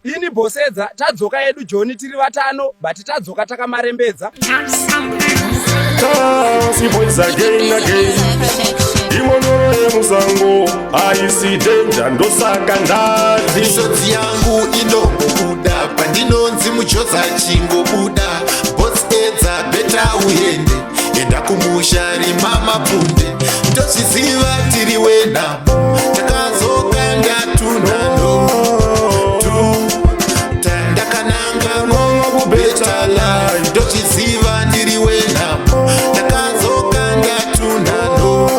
Ini Bhosedza tadzoka yedu Joni tiri vatano but tadzoka takamarembedza. See boys again. Imonoro yemusango aisi danger ndosaka ndati. Misodzi yangu inombobuda pandinonzi mujoza chingobuda. Bhosedza beta uende enda kumusha rima mapunde. Ndochiziva tiri wenamo takazoka ndatunano tandakananga ngo kubeta life. Ndochiziva ndiri wenamo takazoka ndatunano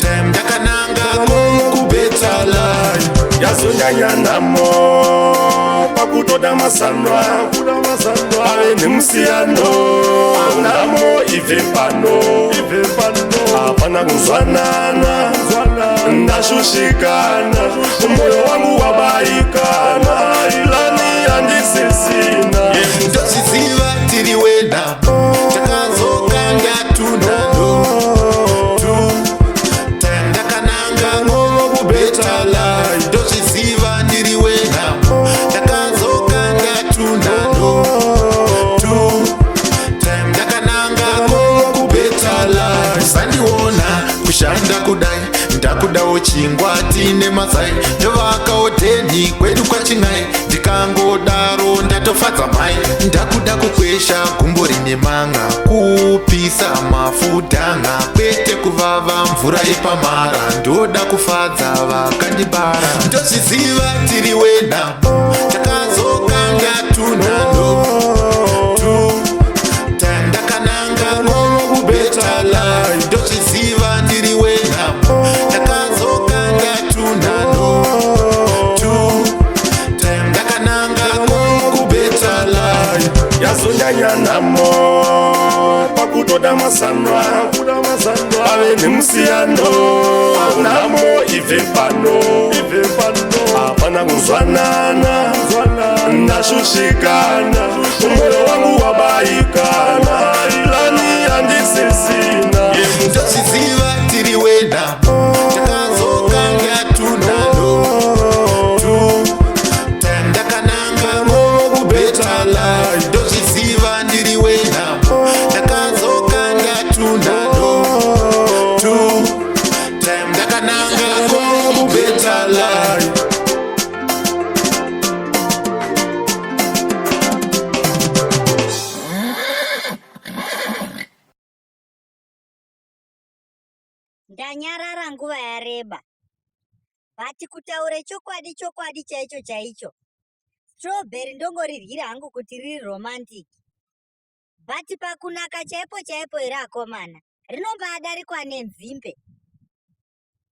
tandakananga ngo kubeta life. Yazonyanya namo pakutoda masandwa ave nemusiyano namo ive pano hapana kuzwanana ndashushikana moyo wangu wabaikana ilani handisisina. Ndochiziva tiri wenamo takazoka ndatunano tandakananga ngo kubeta life. Ndochiziva ndiri wenamo takazoka ndatunano tandakananga ngo kubeta life. Sandiona kushanda kudai ndakudawo chingwati nemazai ndovakawo teni kwedu kwachingai ndikangodaro ndatofadza mai. Ndakuda kukwesha gumbo rine manga kupisa mafudhanga kwete kuvava mvura yepamara ndoda kufadza vakandibara. Ndozviziva tiri wenamo takazoka ndatunano tandakananga ngo kubeta life. Ndozviziva ndiri wenamo takazoka ndatunano tandakananga ngo kubeta life. Yazonyanya namo pakutoda masandwa ave nemusiyano namo ive pano hapana kuzwanana ndashushikana moyo wangu wabaikana ilani handisisina. Ndochiziva tiri wenamo takazoka ndatunano tandakananga ngo kubeta life. Ndochiziva ndiri wenamo takazoka ndatunano tandakananga ngo kubeta life. Ndanyarara nguva yareba bhati kutaure chokwadi chaicho Strawberry ndongoriryira hangu kuti riri romantic bhati pakunaka chaipo iri akomana rinombadarikwa nenzimbe